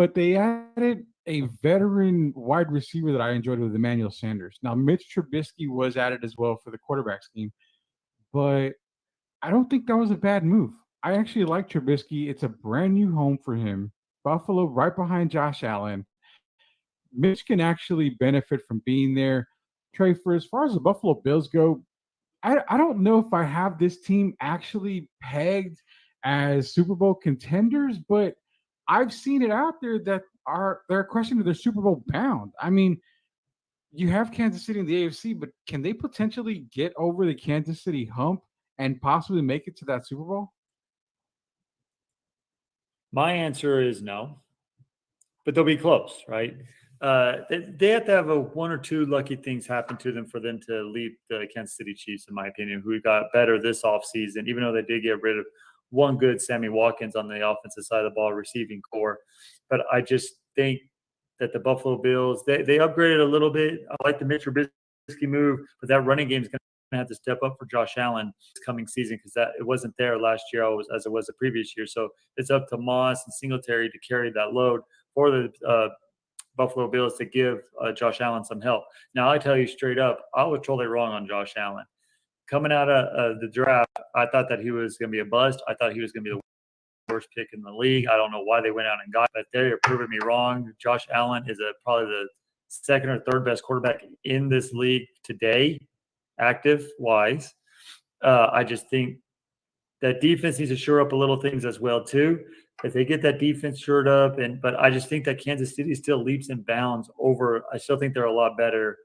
but they added a veteran wide receiver that I enjoyed with Emmanuel Sanders. Now, Mitch Trubisky was added as well for the quarterback scheme, but I don't think that was a bad move. I actually like Trubisky. It's a brand new home for him. Buffalo right behind Josh Allen. Mitch can actually benefit from being there. Trey, for as far as the Buffalo Bills go, I don't know if I have this team actually pegged as Super Bowl contenders, but I've seen it out there that they're questioning their Super Bowl bound. I mean, you have Kansas City in the AFC, but can they potentially get over the Kansas City hump and possibly make it to that Super Bowl? My answer is no, but they'll be close, right? They have to have one or two lucky things happen to them for them to lead the Kansas City Chiefs, in my opinion, who got better this offseason, even though they did get rid of one good Sammy Watkins on the offensive side of the ball, receiving core. But I just think that the Buffalo Bills, they upgraded a little bit. I like the Mitch Trubisky move, but that running game is going to have to step up for Josh Allen this coming season because it wasn't there last year as it was the previous year. So it's up to Moss and Singletary to carry that load for the Buffalo Bills to give Josh Allen some help. Now, I tell you straight up, I was totally wrong on Josh Allen. Coming out of the draft, I thought that he was going to be a bust. I thought he was going to be the worst pick in the league. I don't know why they went out and got it, but they're proving me wrong. Josh Allen is probably the second or third best quarterback in this league today, active-wise. I just think that defense needs to shore up a little things as well, too. If they get that defense shored up, but I just think that Kansas City still leaps and bounds over. I still think they're a lot better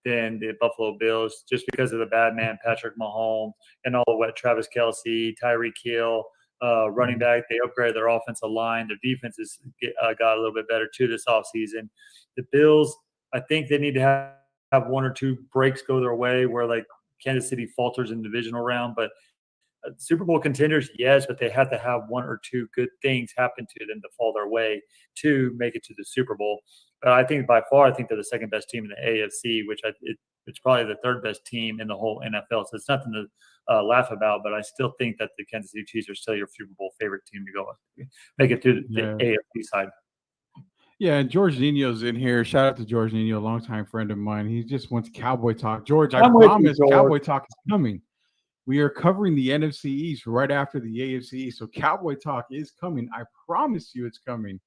than the Buffalo Bills just because of the bad man Patrick Mahomes and all the wet Travis Kelce, Tyreek Hill, running back. They upgraded their offensive line. Their defense has got a little bit better too this offseason. The Bills, I think they need to have one or two breaks go their way where like Kansas City falters in the divisional round, but Super Bowl contenders, yes, but they have to have one or two good things happen to them to fall their way to make it to the Super Bowl. I think by far, I think they're the second best team in the AFC, it's probably the third best team in the whole NFL. So it's nothing to laugh about, but I still think that the Kansas City Chiefs are still your Super Bowl favorite team to go make it through the AFC side. Yeah, and George Nino's in here. Shout out to George Nino, a longtime friend of mine. He just wants Cowboy Talk. George, I promise Cowboy Talk is coming. We are covering the NFC East right after the AFC East. So Cowboy Talk is coming. I promise you it's coming.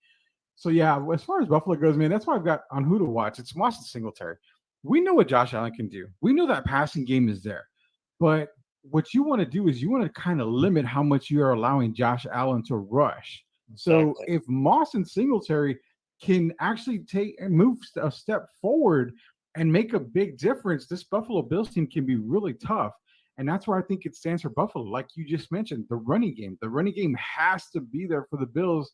So, yeah, as far as Buffalo goes, man, that's why I've got on who to watch. It's Moss and Singletary. We know what Josh Allen can do. We know that passing game is there. But what you want to do is you want to kind of limit how much you are allowing Josh Allen to rush. So if Moss and Singletary can actually take and move a step forward and make a big difference, this Buffalo Bills team can be really tough. And that's why I think it stands for Buffalo. Like you just mentioned, the running game. The running game has to be there for the Bills.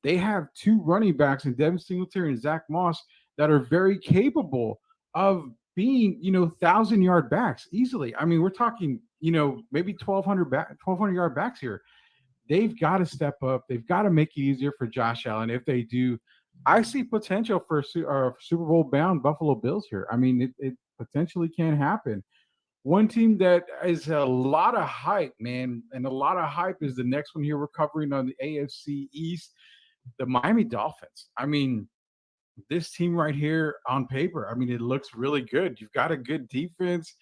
They have two running backs in Devin Singletary and Zach Moss that are very capable of being, 1,000-yard backs easily. I mean, we're talking, maybe 1,200-yard backs here. They've got to step up. They've got to make it easier for Josh Allen. If they do, I see potential for Super Bowl bound Buffalo Bills here. I mean, it potentially can happen. One team that is a lot of hype, man, and a lot of hype is the next one here we're covering on the AFC East, the Miami Dolphins. I mean, this team right here on paper, I mean, it looks really good. You've got a good defense.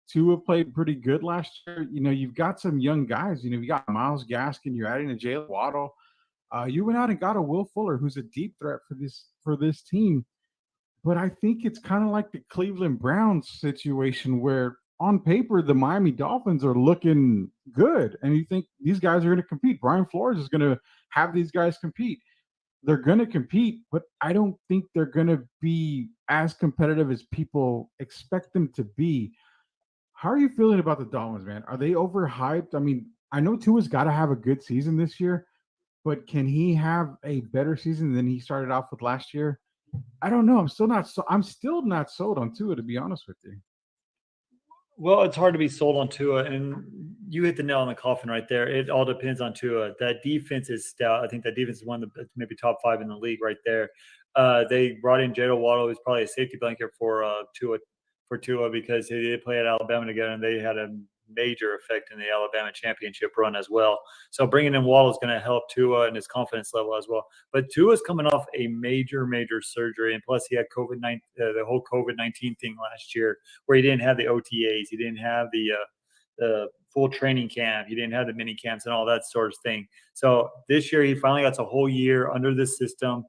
Tua played pretty good last year. You've got some young guys. You got Myles Gaskin. You're adding a Jalen Waddle. You went out and got a Will Fuller, who's a deep threat for this team. But I think it's kind of like the Cleveland Browns situation where on paper, the Miami Dolphins are looking good. And you think these guys are going to compete. Brian Flores is going to have these guys compete. They're going to compete, but I don't think they're going to be as competitive as people expect them to be. How are you feeling about the Dolphins, man? Are they overhyped? I mean, I know Tua's got to have a good season this year, but can he have a better season than he started off with last year? I don't know. I'm still not sold on Tua, to be honest with you. Well, it's hard to be sold on Tua, and you hit the nail on the coffin right there. It all depends on Tua. That defense is stout. I think that defense is one of the maybe top 5 in the league right there. They brought in Jalen Waddle, who's probably a safety blanket for Tua because they did play at Alabama together, and they had a major effect in the Alabama championship run as well. So bringing in Waddle is going to help Tua and his confidence level as well. But Tua's coming off a major surgery, and plus he had the whole COVID-19 thing last year, where he didn't have the OTAs, he didn't have the full training camp, he didn't have the mini camps and all that sort of thing. So this year he finally got a whole year under this system,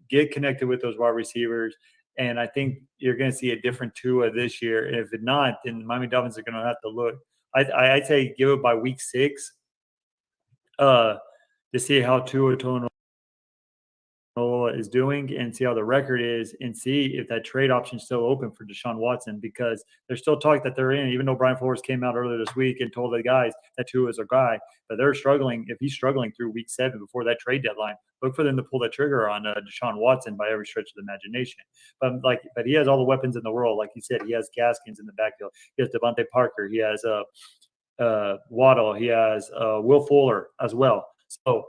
get connected with those wide receivers. And I think you're going to see a different Tua this year. And if not, then Miami Dolphins are going to have to look. I'd say give it by week 6 to see how Tua is doing and see how the record is and see if that trade option is still open for Deshaun Watson, because there's still talk that they're in, even though Brian Flores came out earlier this week and told the guys that Tua is a guy, but they're struggling. If he's struggling through week 7 before that trade deadline, look for them to pull the trigger on Deshaun Watson by every stretch of the imagination. But he has all the weapons in the world. Like you said, he has Gaskins in the backfield. He has Devontae Parker. He has Waddle. He has Will Fuller as well. So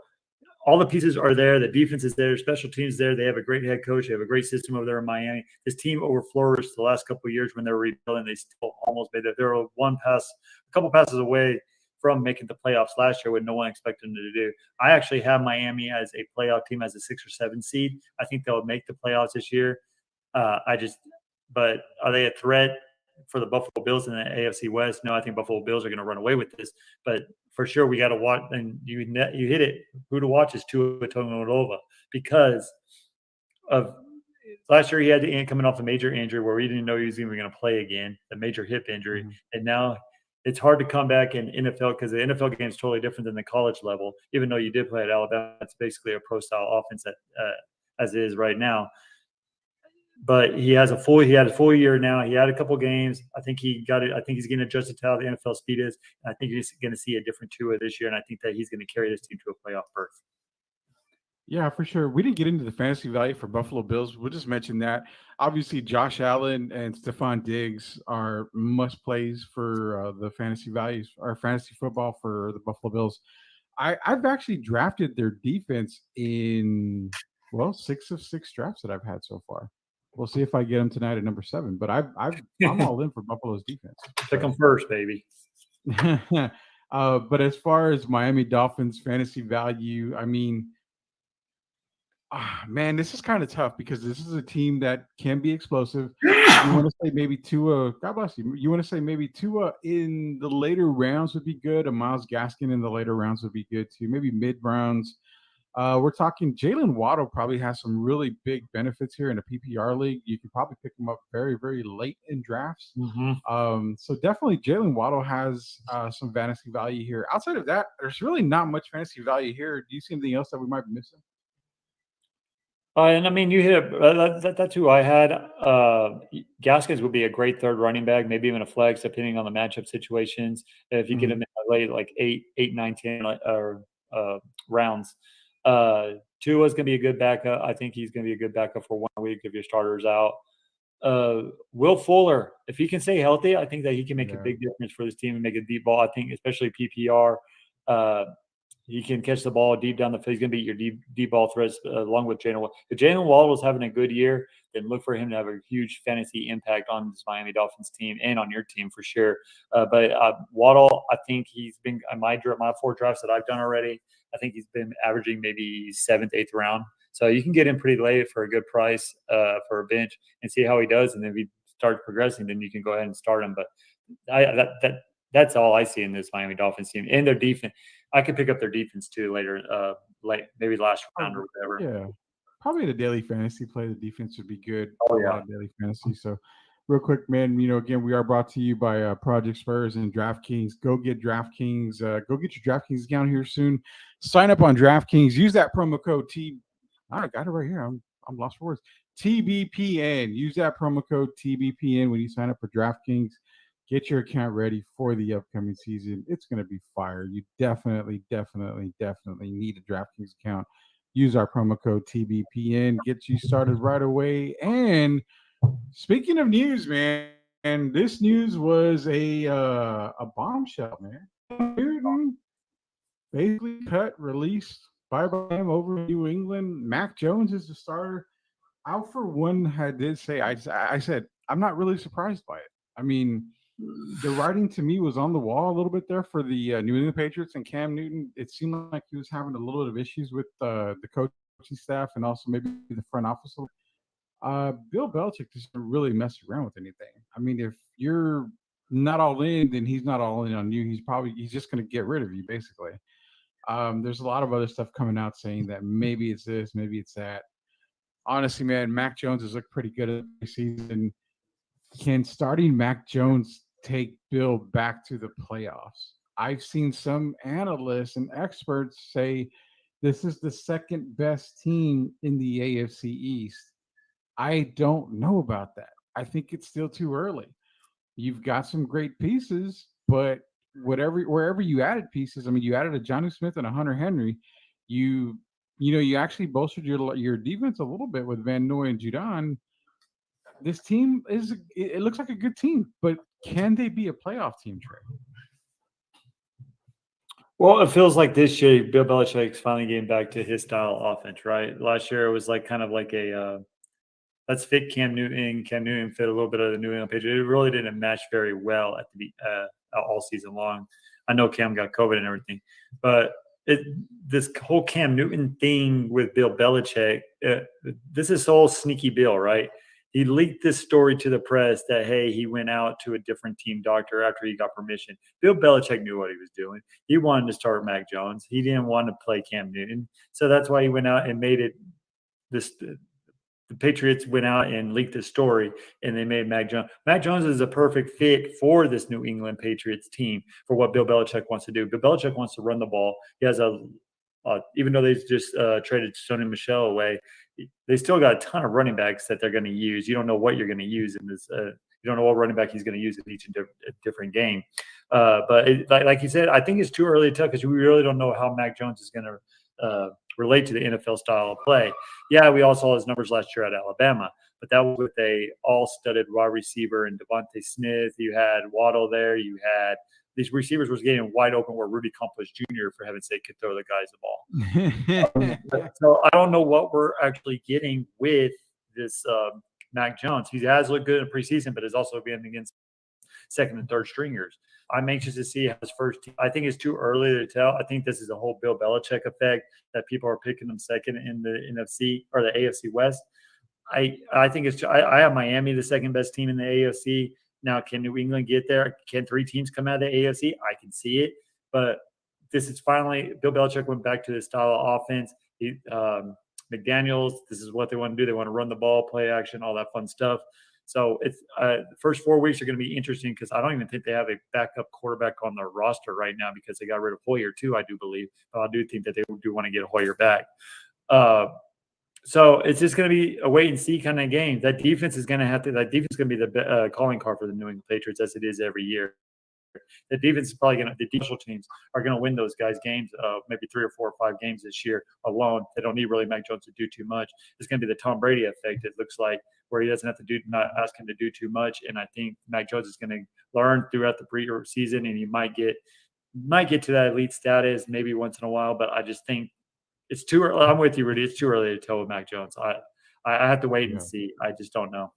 all the pieces are there. The defense is there. Special teams there. They have a great head coach. They have a great system over there in Miami. This team overflourished the last couple of years when they were rebuilding. They still almost made it. They were a couple passes away from making the playoffs last year when no one expected them to do. I actually have Miami as a playoff team as a 6 or 7 seed. I think they'll make the playoffs this year. But are they a threat for the Buffalo Bills in the AFC West? No, I think Buffalo Bills are going to run away with this. But for sure, we got to watch. And you hit it. Who to watch is Tua Tagovailoa, because of last year he had coming off a major injury where we didn't know he was even going to play again, a major hip injury, and now it's hard to come back in NFL because the NFL game is totally different than the college level. Even though you did play at Alabama, it's basically a pro style offense as it is right now. But he had a full year now. He had a couple games. I think he got it. I think he's getting adjusted to how the NFL speed is. And I think he's going to see a different Tua this year. And I think that he's going to carry this team to a playoff berth. Yeah, for sure. We didn't get into the fantasy value for Buffalo Bills. We'll just mention that. Obviously, Josh Allen and Stephon Diggs are must plays for the fantasy values or fantasy football for the Buffalo Bills. I've actually drafted their defense in 6 of 6 drafts that I've had so far. We'll see if I get them tonight at number 7. But I'm all in for Buffalo's defense. Pick them first, baby. But as far as Miami Dolphins fantasy value, I mean, man, this is kind of tough because this is a team that can be explosive. You want to say maybe Tua, God bless you. You want to say maybe Tua in the later rounds would be good. A Myles Gaskin in the later rounds would be good too. Maybe mid rounds. We're talking Jalen Waddle probably has some really big benefits here in a PPR league. You can probably pick him up very, very late in drafts. So definitely Jalen Waddle has some fantasy value here. Outside of that, there's really not much fantasy value here. Do you see anything else that we might be missing? And I mean, you hit that's who I had. Gaskins would be a great third running back, maybe even a flex, depending on the matchup situations. If you get him in late, like 8, 9, 10 rounds. Tua is going to be a good backup. I think he's going to be a good backup for 1 week if your starter's out. Will Fuller, if he can stay healthy, I think that he can make a big difference for this team and make a deep ball. I think especially PPR. He can catch the ball deep down the field. He's going to be your deep ball threats along with Jalen Waddle. If Jalen Waddle is having a good year, then look for him to have a huge fantasy impact on this Miami Dolphins team and on your team for sure. But Waddle, I think he's been – my 4 drafts that I've done already, I think he's been averaging maybe 7th, 8th round. So you can get him pretty late for a good price for a bench and see how he does. And then if he starts progressing, then you can go ahead and start him. But that's all I see in this Miami Dolphins team. And their defense – I could pick up their defense too later, maybe last round or whatever. Yeah, probably the daily fantasy play. The defense would be good. Oh yeah, daily fantasy. So, real quick, man. Again, we are brought to you by Project Spurs and DraftKings. Go get DraftKings. Go get your DraftKings account here soon. Sign up on DraftKings. Use that promo code T. I got it right here. I'm lost for words. TBPN. Use that promo code TBPN when you sign up for DraftKings. Get your account ready for the upcoming season. It's going to be fire. You definitely need a DraftKings account. Use our promo code TBPN. Get you started right away. And speaking of news, man, and this news was a bombshell, man. Newton basically released, bye-bye him over in New England. Mac Jones is the starter. I, for one, did say, I said, I'm not really surprised by it. I mean, the writing to me was on the wall a little bit there for the New England Patriots and Cam Newton. It seemed like he was having a little bit of issues with the coaching staff and also maybe the front office. Bill Belichick doesn't really mess around with anything. I mean, if you're not all in, then he's not all in on you. He's just going to get rid of you, basically. There's a lot of other stuff coming out saying that maybe it's this, maybe it's that. Honestly, man, Mac Jones has looked pretty good at the season. Can starting Mac Jones take Bill back to the playoffs? I've seen some analysts and experts say this is the second best team in the AFC East. I don't know about that. I think it's still too early. You've got some great pieces, but wherever you added pieces, I mean, you added a Johnny Smith and a Hunter Henry. You actually bolstered your defense a little bit with Van Noy and Judon. This team it looks like a good team, but can they be a playoff team, Trey? Well, it feels like this year Bill Belichick's finally getting back to his style offense, right? Last year it was like kind of like a let's fit Cam Newton. Cam Newton fit a little bit of the New England Patriots. It really didn't match very well at the all season long. I know Cam got COVID and everything, but this whole Cam Newton thing with Bill Belichick, this is all sneaky Bill, right? He leaked this story to the press that, hey, he went out to a different team doctor after he got permission. Bill Belichick knew what he was doing. He wanted to start Mac Jones. He didn't want to play Cam Newton. So that's why he went out and made it this. The Patriots went out and leaked this story, and they made Mac Jones. Mac Jones is a perfect fit for this New England Patriots team for what Bill Belichick wants to do. Bill Belichick wants to run the ball. He has even though they just traded Sony Michel away, they still got a ton of running backs that they're going to use. You don't know what you're going to use in this. You don't know what running back he's going to use in each different game. But like you said, I think it's too early to tell because we really don't know how Mac Jones is going to relate to the NFL style of play. Yeah, we all saw his numbers last year at Alabama, but that was with a all-studded wide receiver and Devontae Smith. You had Waddle there. You had these receivers was getting wide open where Rudy Campos Jr., for heaven's sake, could throw the guys the ball. So I don't know what we're actually getting with this Mac Jones. He has looked good in preseason, but has also been against second and third stringers. I'm anxious to see how his first team. I think it's too early to tell. I think this is a whole Bill Belichick effect that people are picking them second in the NFC or the AFC West. I think it's. I have Miami the second best team in the AFC. Now, can New England get there? Can three teams come out of the AFC? I can see it, but this is finally Bill Belichick went back to his style of offense. McDaniels, this is what they want to do. They want to run the ball, play action, all that fun stuff. So it's the first 4 weeks are going to be interesting because I don't even think they have a backup quarterback on their roster right now because they got rid of Hoyer too, I do believe. But I do think that they do want to get Hoyer back. So it's just going to be a wait and see kind of game. That defense is going to be the calling card for the New England Patriots as it is every year. The defense is probably the special teams are going to win those guys games, maybe 3 or 4 or 5 games this year alone. They don't need really Mac Jones to do too much. It's going to be the Tom Brady effect, it looks like, where he doesn't have to not ask him to do too much. And I think Mac Jones is going to learn throughout the preseason, and he might get to that elite status maybe once in a while. But I just think it's too early. I'm with you, Rudy. It's too early to tell with Mac Jones. I have to wait and see. I just don't know.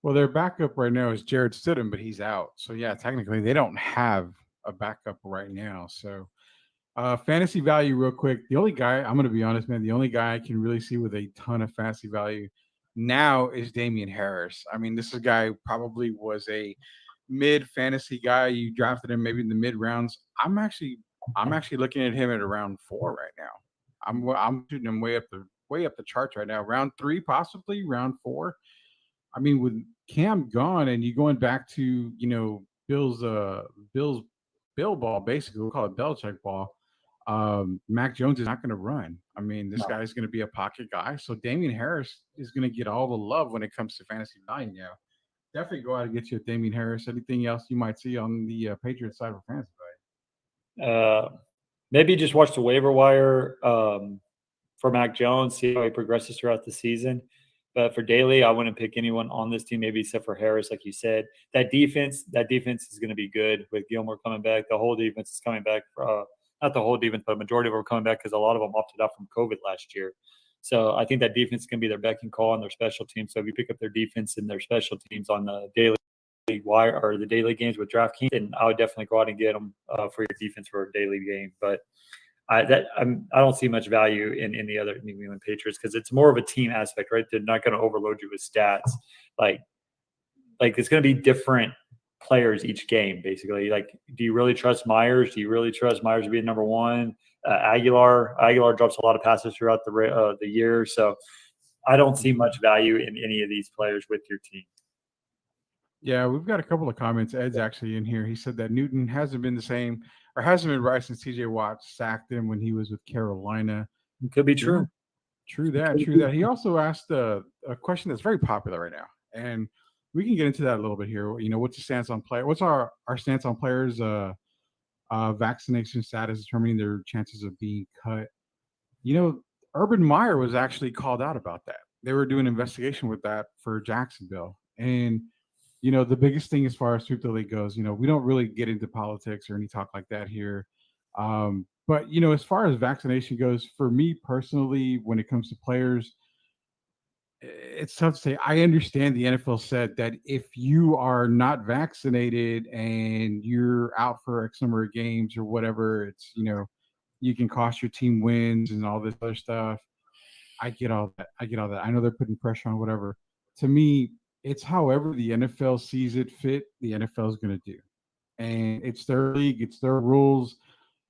Well, their backup right now is Jared Stidham, but he's out. So yeah, technically they don't have a backup right now. So fantasy value real quick. The only guy, I'm going to be honest, man, the only guy I can really see with a ton of fantasy value now is Damian Harris. I mean, this is a guy who probably was a mid fantasy guy. You drafted him maybe in the mid rounds. I'm actually looking at him at around 4 right now. I'm shooting him way up the charts right now. Round 3, possibly round 4. I mean, with Cam gone and you going back to, Bill's Bill ball, basically, we'll call it Belichick ball. Mac Jones is not going to run. I mean, this guy is going to be a pocket guy. So Damian Harris is going to get all the love when it comes to fantasy value now. Definitely go out and get you a Damian Harris. Anything else you might see on the Patriots side for fantasy value? Maybe just watch the waiver wire for Mac Jones, see how he progresses throughout the season. But for daily, I wouldn't pick anyone on this team, maybe except for Harris, like you said. That defense is going to be good with Gilmore coming back. The whole defense is coming back. Not the whole defense, but a majority of them are coming back because a lot of them opted out from COVID last year. So I think that defense can be their beck and call on their special teams. So if you pick up their defense and their special teams on the daily, wire or the daily games with DraftKings, and I would definitely go out and get them for your defense for a daily game. But I don't see much value in the other New England Patriots because it's more of a team aspect, right? They're not going to overload you with stats. Like it's going to be different players each game, basically. Like, do you really trust Myers? Do you really trust Myers to be number one? Aguilar drops a lot of passes throughout the year, so I don't see much value in any of these players with your team. Yeah, we've got a couple of comments. Ed's actually in here. He said that Newton hasn't been the same or hasn't been right since TJ Watt sacked him when he was with Carolina. It could be true. Yeah, true that. He also asked a question that's very popular right now, and we can get into that a little bit here. You know, what's the stance on player? What's our stance on players' vaccination status determining their chances of being cut? You know, Urban Meyer was actually called out about that. They were doing an investigation with that for Jacksonville, and you know, the biggest thing as far as Sweep the League goes, you know, we don't really get into politics or any talk like that here. But, you know, as far as vaccination goes, for me personally, when it comes to players, it's tough to say. I understand the NFL said that if you are not vaccinated and you're out for X number of games or whatever, it's, you know, you can cost your team wins and all this other stuff. I get all that. I know they're putting pressure on whatever. To me, it's however the NFL sees it fit, the NFL is going to do. And it's their league, it's their rules.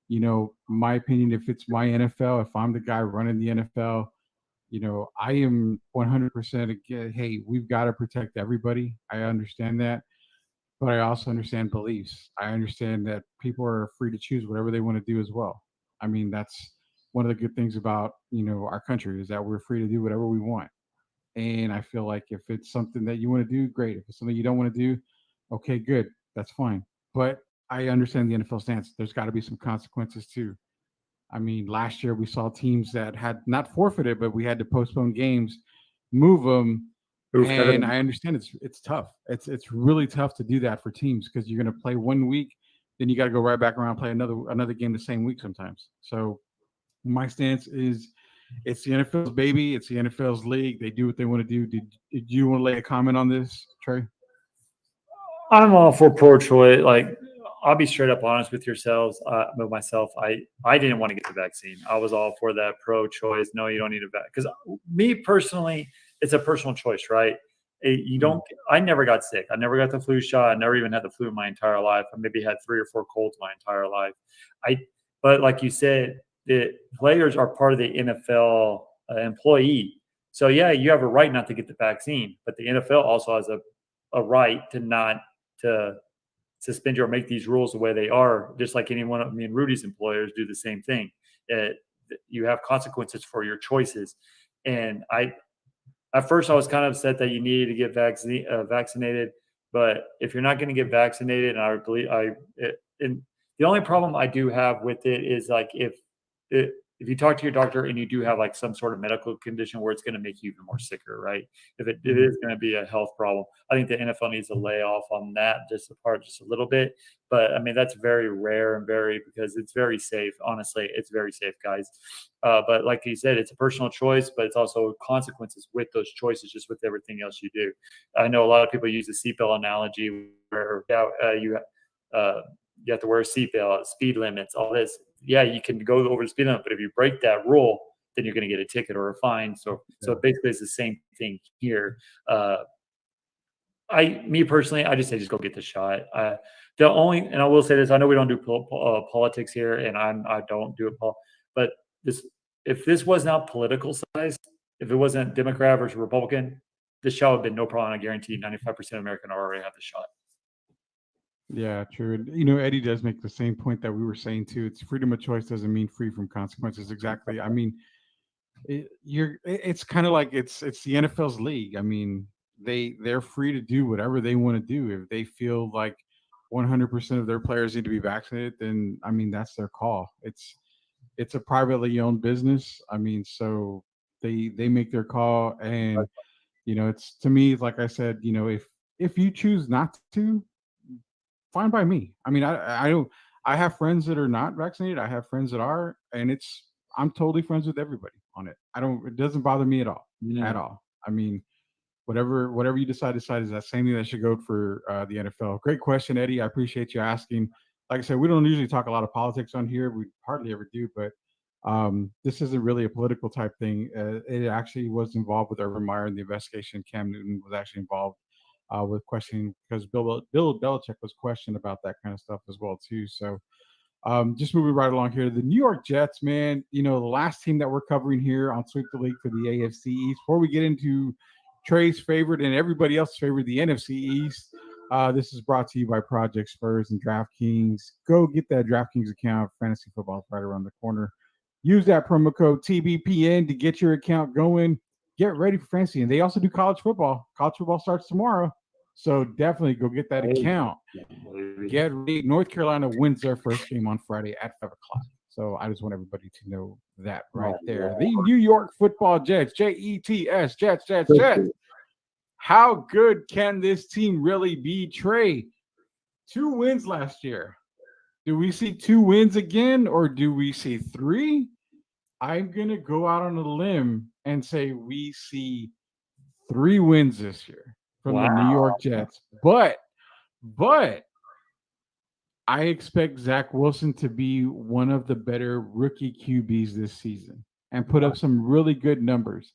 You know, my opinion, if it's my NFL, if I'm the guy running the NFL, you know, I am 100% again. Hey, we've got to protect everybody. I understand that. But I also understand beliefs. I understand that people are free to choose whatever they want to do as well. I mean, that's one of the good things about, you know, our country is that we're free to do whatever we want. And I feel like if it's something that you want to do, great. If it's something you don't want to do, okay, good. That's fine. But I understand the NFL stance. There's got to be some consequences too. I mean, last year we saw teams that had not forfeited, but we had to postpone games, move them. And I understand it's tough. It's really tough to do that for teams because you're going to play 1 week, then you got to go right back around and play another game the same week sometimes. So my stance is it's the NFL's baby. It's the NFL's league. They do what they want to do. Did you want to lay a comment on this, Trey? I'm all for pro-choice. Like, I'll be straight up honest with with myself. I didn't want to get the vaccine. I was all for that pro-choice. No, you don't need a vaccine. Because me personally, it's a personal choice, right? You don't. I never got sick. I never got the flu shot. I never even had the flu in my entire life. I maybe had 3 or 4 colds my entire life. But like you said, the players are part of the NFL employee. So yeah, you have a right not to get the vaccine, but the NFL also has a right to not to suspend you or make these rules the way they are. Just like any one of me and Rudy's employers do the same thing. You have consequences for your choices. And at first I was kind of upset that you needed to get vaccinated, but if you're not going to get vaccinated, and I believe and the only problem I do have with it is like if you talk to your doctor and you do have like some sort of medical condition where it's going to make you even more sicker, right? If it is going to be a health problem, I think the NFL needs to lay off on that just a little bit. But I mean, that's very rare and because it's very safe. Honestly, it's very safe, guys. But like you said, it's a personal choice, but it's also consequences with those choices, just with everything else you do. I know a lot of people use the seatbelt analogy where you have to wear a seatbelt, speed limits, all this. Yeah, you can go over the speed limit, but if you break that rule, then you're going to get a ticket or a fine. So basically, it's the same thing here. Me personally, I just say just go get the shot. And I will say this: I know we don't do politics here, and I don't do it, but if this was not political size, if it wasn't Democrat versus Republican, this shot would have been no problem. I guarantee 95% of Americans already have the shot. Yeah, true. And, you know, Eddie does make the same point that we were saying too. It's freedom of choice doesn't mean free from consequences. Exactly. I mean, it's kind of like it's the NFL's league. I mean, they're free to do whatever they want to do. If they feel like 100% of their players need to be vaccinated, then I mean that's their call. It's a privately owned business. I mean, so they make their call, and you know, it's to me, like I said, you know, if you choose not to, fine by me. I mean, I don't. I have friends that are not vaccinated. I have friends that are, and I'm totally friends with everybody on it. It doesn't bother me at all, at all. I mean, whatever you decide is that same thing that should go for the NFL. Great question, Eddie. I appreciate you asking. Like I said, we don't usually talk a lot of politics on here. We hardly ever do, but this isn't really a political type thing. It actually was involved with Urban Meyer in the investigation. Cam Newton was actually involved with questioning because Bill Belichick was questioned about that kind of stuff as well too. So just moving right along here, the New York Jets, man. You know, the last team that we're covering here on Sweep the League for the AFC East. Before we get into Trey's favorite and everybody else's favorite, the NFC East. This is brought to you by Project Spurs and DraftKings. Go get that DraftKings account. Fantasy football is right around the corner. Use that promo code TBPN to get your account going. Get ready for fantasy. And they also do college football. College football starts tomorrow. So definitely go get that account. Get ready. North Carolina wins their first game on Friday at 5 o'clock. So I just want everybody to know that right there. The New York Football Jets, Jets, Jets. How good can this team really be, Trey? 2 wins last year. Do we see 2 wins again, or do we see 3? I'm going to go out on a limb and say we see 3 wins this year from the New York Jets. But I expect Zach Wilson to be one of the better rookie QBs this season and put up some really good numbers.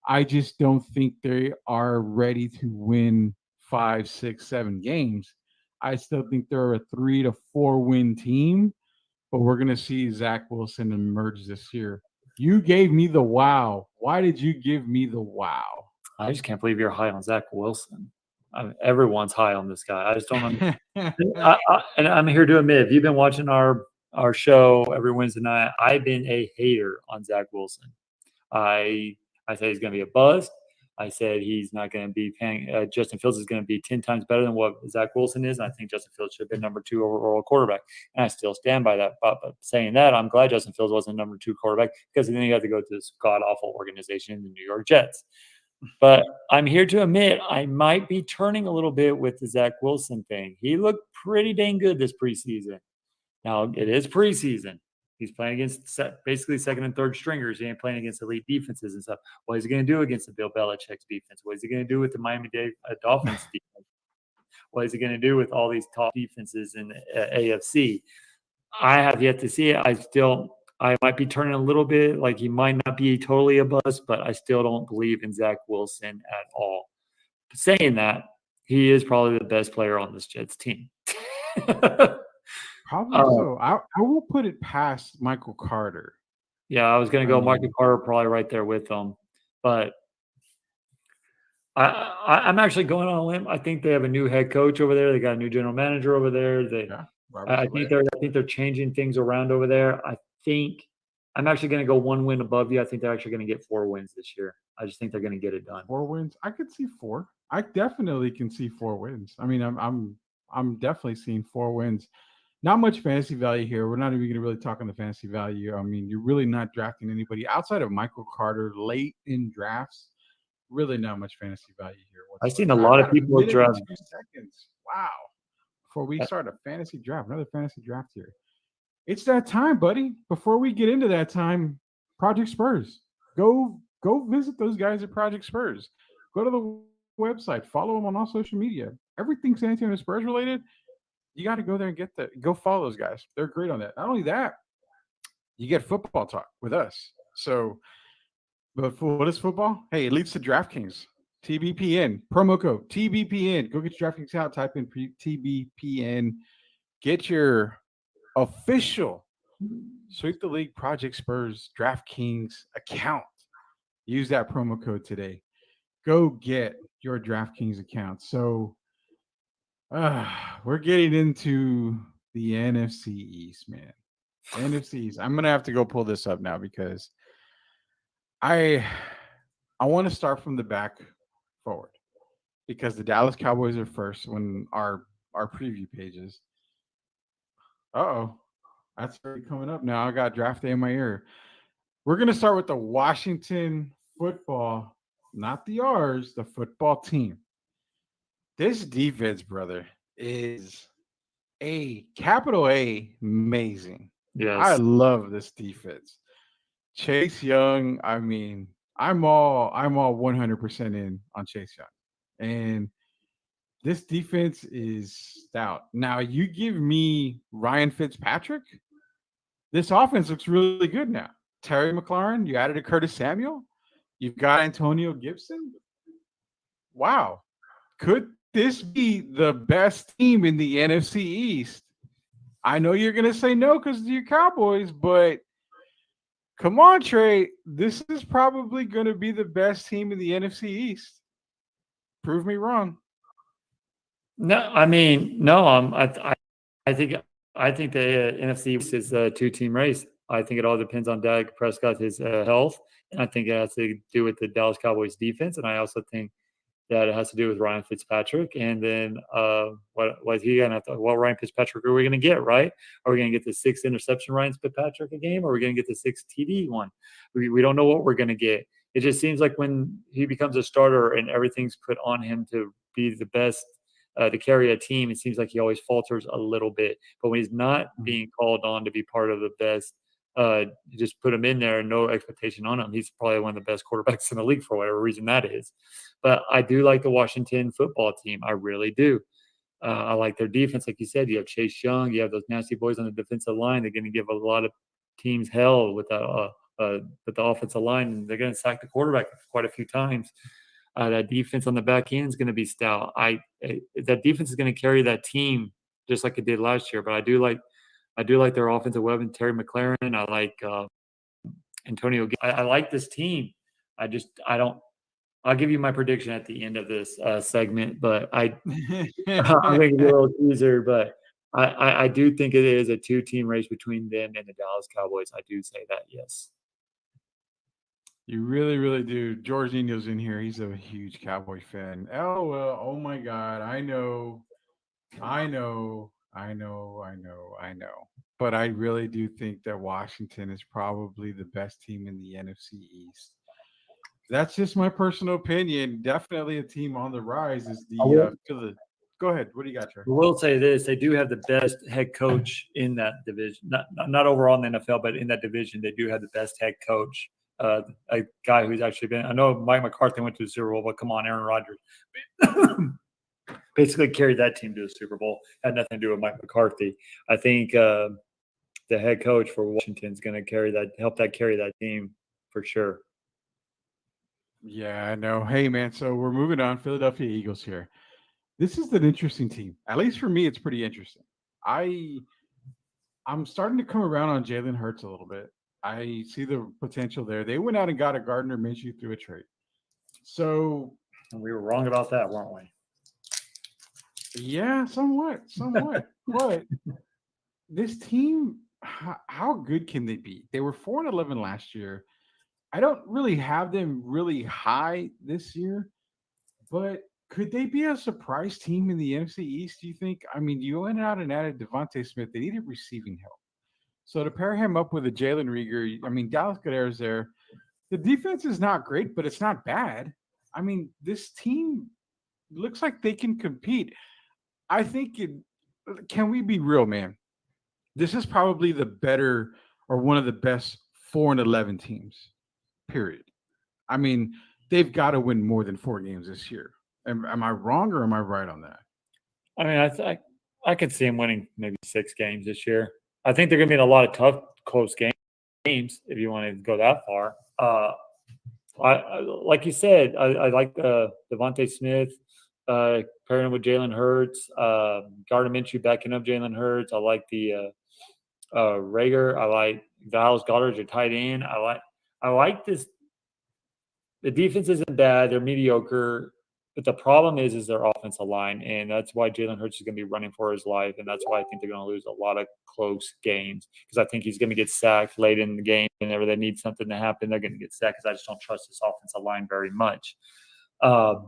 I just don't think they are ready to win 5, 6, 7 games. I still think they're a 3 to 4 win team, but we're going to see Zach Wilson emerge this year. You gave me the wow. Why did you give me the wow? I just can't believe you're high on Zach Wilson. Everyone's high on this guy. I just don't understand. And I'm here to admit, if you've been watching our show every Wednesday night, I've been a hater on Zach Wilson. I said he's going to be a bust. I said he's not going to be paying. Justin Fields is going to be 10 times better than what Zach Wilson is. And I think Justin Fields should have been number 2 overall quarterback. And I still stand by that. But saying that, I'm glad Justin Fields wasn't number 2 quarterback because then you have to go to this god-awful organization, the New York Jets. But I'm here to admit I might be turning a little bit with the Zach Wilson thing. He looked pretty dang good this preseason. Now, it is preseason. He's playing against basically second and third stringers. He ain't playing against elite defenses and stuff. What is he going to do against the Bill Belichick's defense? What is he going to do with the Miami Dolphins defense? What is he going to do with all these top defenses in the AFC? I have yet to see it. I might be turning a little bit like he might not be totally a bust, but I still don't believe in Zach Wilson at all. Saying that, he is probably the best player on this Jets team. Probably so. I will put it past Michael Carter. Yeah, I was going to go Michael Carter probably right there with them. But I'm actually going on a limb. I think they have a new head coach over there. They got a new general manager over there. I think they're changing things around over there. I think I'm actually going to go 1 win above you. I think they're actually going to get 4 wins this year. I just think they're going to get it done. 4 wins. I could see 4. I definitely can see 4 wins. I mean, I'm definitely seeing 4 wins. Not much fantasy value here. We're not even going to really talk on the fantasy value. I mean, you're really not drafting anybody outside of Michael Carter late in drafts. Really not much fantasy value here. I've seen a lot of people draft. 2 seconds. Wow. Before we start a fantasy draft, another fantasy draft here. It's that time, buddy. Before we get into that time, Project Spurs. Go visit those guys at Project Spurs. Go to the website. Follow them on all social media. Everything San Antonio Spurs related, you got to go there and go follow those guys. They're great on that. Not only that, you get football talk with us. So, but for what is football? Hey, it leads to DraftKings. TBPN. Promo code TBPN. Go get your DraftKings out. Type in TBPN. Get your official Sweep the League Project Spurs DraftKings account. Use that promo code today. Go get your DraftKings account. So we're getting into the NFC East, man. NFC East. I'm gonna have to go pull this up now because I want to start from the back forward because the Dallas Cowboys are first when our preview pages. That's already coming up now. I got draft day in my ear. We're gonna start with the Washington football, not the ours, the football team. This defense, brother, is a capital A amazing. Yes. I love this defense. Chase Young, I mean, I'm all 100% in on Chase Young, and this defense is stout. Now you give me Ryan Fitzpatrick. This offense looks really good now. Terry McLaurin, you added a Curtis Samuel. You've got Antonio Gibson. Wow. Could this be the best team in the NFC East? I know you're going to say no because of your Cowboys, but come on, Trey. This is probably going to be the best team in the NFC East. Prove me wrong. No, I mean, no. I think the NFC East is a two-team race. I think it all depends on Dak Prescott, his health, and I think it has to do with the Dallas Cowboys defense, and I also think that it has to do with Ryan Fitzpatrick. And then what he gonna have to? What Ryan Fitzpatrick are we gonna get? Right? Are we gonna get the 6th interception Ryan Fitzpatrick a game, or are we gonna get the 6th TD one? We don't know what we're gonna get. It just seems like when he becomes a starter and everything's put on him to be the best to carry a team, it seems like he always falters a little bit. But when he's not being called on to be part of the best, you just put him in there, no expectation on him. He's probably one of the best quarterbacks in the league for whatever reason that is. But I do like the Washington football team. I really do. I like their defense. Like you said, you have Chase Young. You have those nasty boys on the defensive line. They're going to give a lot of teams hell with the offensive line. They're going to sack the quarterback quite a few times. That defense on the back end is going to be stout. That defense is going to carry that team just like it did last year. But I do like their offensive weapon, Terry McLaurin. I like Antonio. I like this team. I don't. I'll give you my prediction at the end of this segment, but I'm going to give you a little teaser. But I do think it is a two-team race between them and the Dallas Cowboys. I do say that, yes. You really, really do. George Nino's in here. He's a huge Cowboy fan. LOL. Oh my God. I know. But I really do think that Washington is probably the best team in the NFC East. That's just my personal opinion. Definitely a team on the rise is the Philly. Go ahead. What do you got, Trey? I will say this: they do have the best head coach in that division. Not overall in the NFL, but in that division, they do have the best head coach. A guy who's actually been. I know Mike McCarthy went to the Super Bowl, but come on, Aaron Rodgers basically carried that team to the Super Bowl. Had nothing to do with Mike McCarthy. I think the head coach for Washington is going to help carry that team for sure. Yeah, I know. Hey, man. So we're moving on. Philadelphia Eagles here. This is an interesting team. At least for me, it's pretty interesting. I'm starting to come around on Jalen Hurts a little bit. I see the potential there. They went out and got a Gardner Minshew through a trade. So we were wrong about that, weren't we? Yeah, somewhat. But this team, how good can they be? They were 4-11 last year. I don't really have them really high this year, but could they be a surprise team in the NFC East, do you think? I mean, you went out and added Devontae Smith. They needed receiving help. So to pair him up with a Jalen Reagor, I mean, Dallas Goedert's there. The defense is not great, but it's not bad. I mean, this team looks like they can compete. I think can we be real, man? This is probably the better or one of the best 4-11 teams, period. I mean, they've got to win more than 4 games this year. Am I wrong or am I right on that? I mean, I could see them winning maybe 6 games this year. I think they're going to be in a lot of tough, close games if you want to go that far. I like you said, I like Devontae Smith pairing with Jalen Hurts, Gardner Minshew backing up Jalen Hurts. I like the Reagor. I like Dallas Goedert, your tight end. I like this. The defense isn't bad. They're mediocre. But the problem is their offensive line, and that's why Jalen Hurts is going to be running for his life, and that's why I think they're going to lose a lot of close games because I think he's going to get sacked late in the game. Whenever they need something to happen, they're going to get sacked because I just don't trust this offensive line very much. But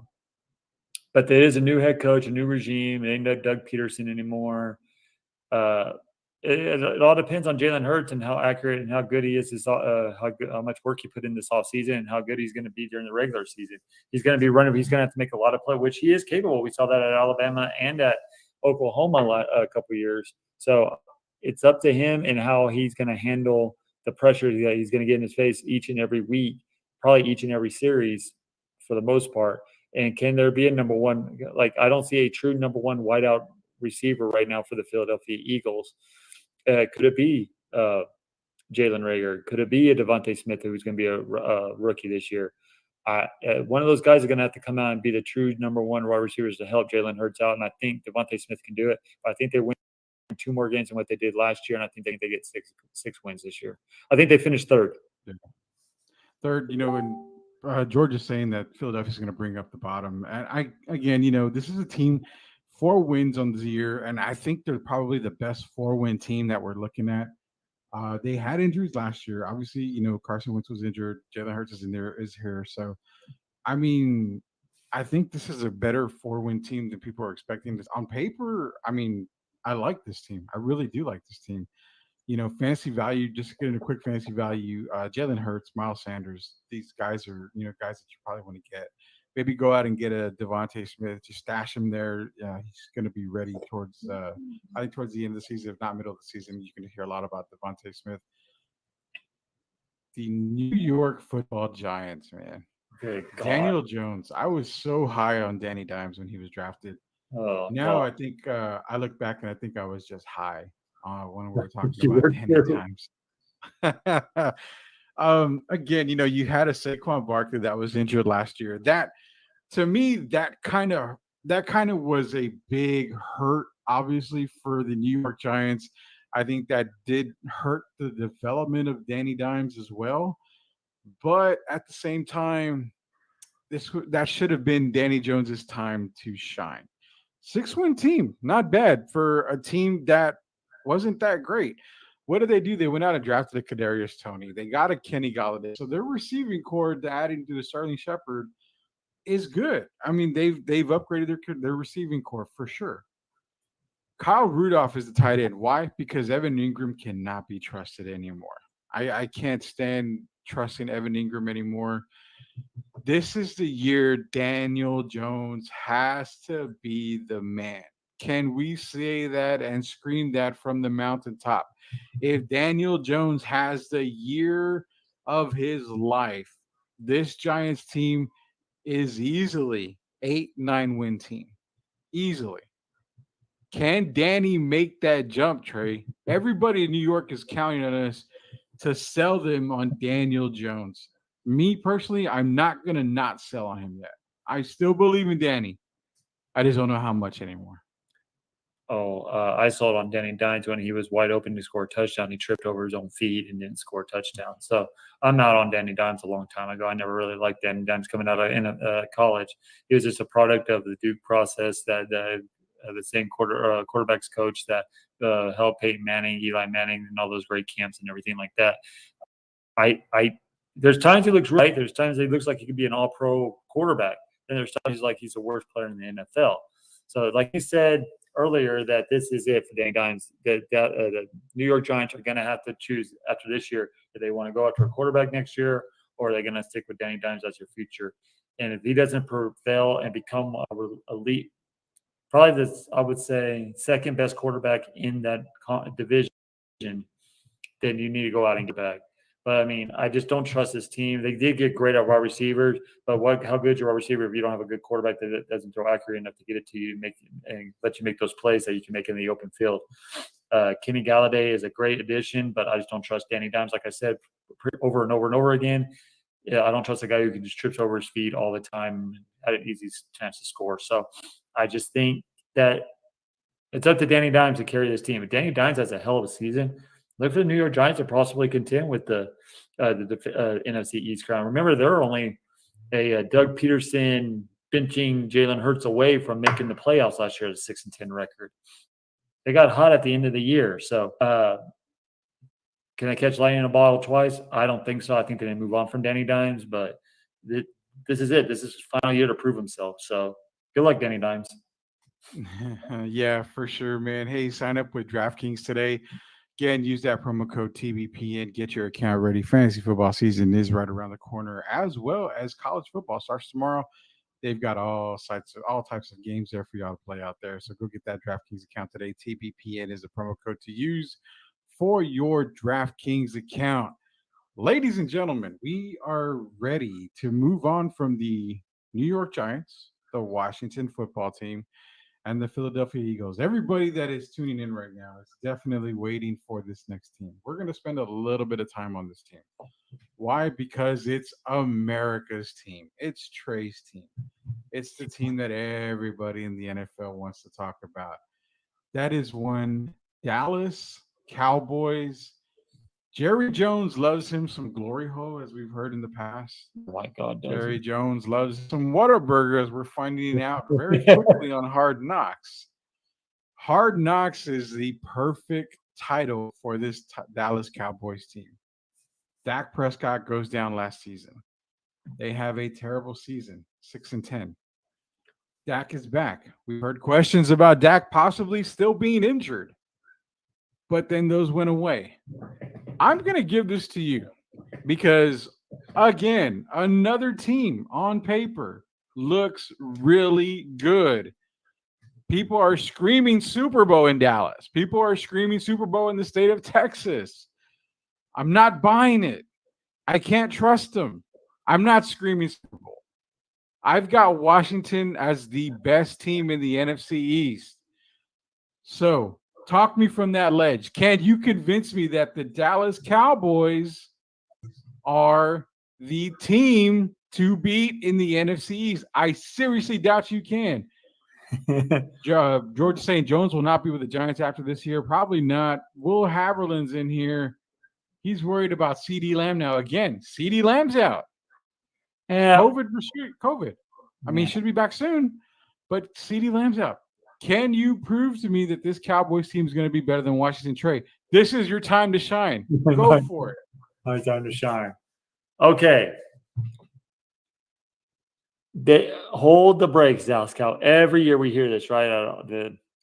there is a new head coach, a new regime. It ain't Doug Peterson anymore. It all depends on Jalen Hurts and how accurate and how good he is, how much work he put in this offseason and how good he's going to be during the regular season. He's going to be running. He's going to have to make a lot of play, which he is capable. We saw that at Alabama and at Oklahoma a couple of years. So it's up to him and how he's going to handle the pressure that he's going to get in his face each and every week. probably each and every series for the most part. And can there be a number one? Like, I don't see a true number one wideout receiver right now for the Philadelphia Eagles. Could it be Jalen Reagor? Could it be a Devontae Smith who's going to be a rookie this year? One of those guys are going to have to come out and be the true number one wide receivers to help Jalen Hurts out. And I think Devontae Smith can do it. But I think they win 2 more games than what they did last year. And I think they get six wins this year. I think they finished third. Yeah. Third, and George is saying that Philadelphia is going to bring up the bottom. And again, this is a team, 4 wins on the year. And I think they're probably the best 4-win team that we're looking at. They had injuries last year. Obviously, Carson Wentz was injured. Jalen Hurts is here. So, I mean, I think this is a better 4-win team than people are expecting. This on paper, I mean, I like this team. I really do like this team. Fantasy value, just getting a quick fantasy value, Jalen Hurts, Miles Sanders, these guys are, guys that you probably want to get. Maybe go out and get a Devontae Smith, just stash him there. He's going to be ready towards, I think towards the end of the season, if not middle of the season, you're going to hear a lot about Devontae Smith. The New York Football Giants, man. Daniel Jones. I was so high on Danny Dimes when he was drafted. Now I think I look back and I think I was just high when we were talking about Danny Dimes. Again, you had a Saquon Barkley that was injured last year. That, to me, that kind of was a big hurt, obviously, for the New York Giants. I think that did hurt the development of Danny Dimes as well. But at the same time, that should have been Danny Jones's time to shine. 6-win team, not bad for a team that wasn't that great. What did they do? They went out and drafted a Kadarius Toney. They got a Kenny Golladay. So their receiving core, adding to the Sterling Shepard, is good. I mean, they've upgraded their receiving core for sure. Kyle Rudolph is the tight end. Why? Because Evan Ingram cannot be trusted anymore. I can't stand trusting Evan Ingram anymore. This is the year Daniel Jones has to be the man. Can we say that and scream that from the mountaintop? If Daniel Jones has the year of his life, this Giants team is easily 8-9 win team. Easily. Can Danny make that jump, Trey? Everybody in New York is counting on us to sell them on Daniel Jones. Me personally, I'm not going to not sell on him yet. I still believe in Danny. I just don't know how much anymore. I sold on Danny Dimes when he was wide open to score a touchdown. He tripped over his own feet and didn't score a touchdown. So I'm out on Danny Dimes a long time ago. I never really liked Danny Dimes coming out of college. He was just a product of the Duke process that the same quarterbacks coach that helped Peyton Manning, Eli Manning, and all those great camps and everything like that. There's times he looks right. There's times he looks like he could be an all-pro quarterback. And there's times he's the worst player in the NFL. So like you said earlier, that this is it for Danny Dimes. The New York Giants are going to have to choose after this year if they want to go after a quarterback next year, or are they going to stick with Danny Dimes as your future. And if he doesn't prevail and become elite, probably this, I would say, second best quarterback in that division, then you need to go out and get back. But I mean, I just don't trust this team. They did get great at wide receivers, but how good is your wide receiver if you don't have a good quarterback that doesn't throw accurate enough to get it to you and let you make those plays that you can make in the open field? Kenny Golladay is a great addition, but I just don't trust Danny Dimes. Like I said, over and over and over again, I don't trust a guy who can just trips over his feet all the time and had an easy chance to score. So I just think that it's up to Danny Dimes to carry this team. If Danny Dimes has a hell of a season, look for the New York Giants to possibly contend with the NFC East crown. Remember, they're only a Doug Peterson benching Jalen Hurts away from making the playoffs last year at a 6-10 record. They got hot at the end of the year. So can they catch lightning in a bottle twice? I don't think so. I think they move on from Danny Dimes, but this is it. This is his final year to prove himself. So good luck, Danny Dimes. Yeah, for sure, man. Hey, sign up with DraftKings today. Again, use that promo code TBP and get your account ready. Fantasy football season is right around the corner, as well as college football starts tomorrow. They've got all types of games there for y'all to play out there. So go get that DraftKings account today. TBPN is the promo code to use for your DraftKings account. Ladies and gentlemen, we are ready to move on from the New York Giants, the Washington football team, and the Philadelphia Eagles. Everybody that is tuning in right now is definitely waiting for this next team. We're going to spend a little bit of time on this team. Why? Because it's America's team. It's Trey's team. It's the team that everybody in the NFL wants to talk about. That is one Dallas Cowboys. Jerry Jones loves him some glory hole, as we've heard in the past. Oh my God, does Jerry he? Jones loves some Whataburger, as we're finding out very quickly on Hard Knocks. Hard Knocks is the perfect title for this Dallas Cowboys team. Dak Prescott goes down last season. They have a terrible season, 6-10. Dak is back. We've heard questions about Dak possibly still being injured, but then those went away. I'm going to give this to you because, again, another team on paper looks really good. People are screaming Super Bowl in Dallas. People are screaming Super Bowl in the state of Texas. I'm not buying it. I can't trust them. I'm not screaming Super Bowl. I've got Washington as the best team in the NFC East. So, talk me from that ledge. Can you convince me that the Dallas Cowboys are the team to beat in the NFC East? I seriously doubt you can. George St. Jones will not be with the Giants after this year. Probably not. Will Haverland's in here. He's worried about CeeDee Lamb now. Again, CeeDee Lamb's out. Yeah. COVID. I mean, he should be back soon, but CeeDee Lamb's out. Can you prove to me that this Cowboys team is going to be better than Washington? Trey, this is your time to shine. Go for it. My time to shine. Okay. They hold the brakes, Dallas Cow. Every year we hear this, right?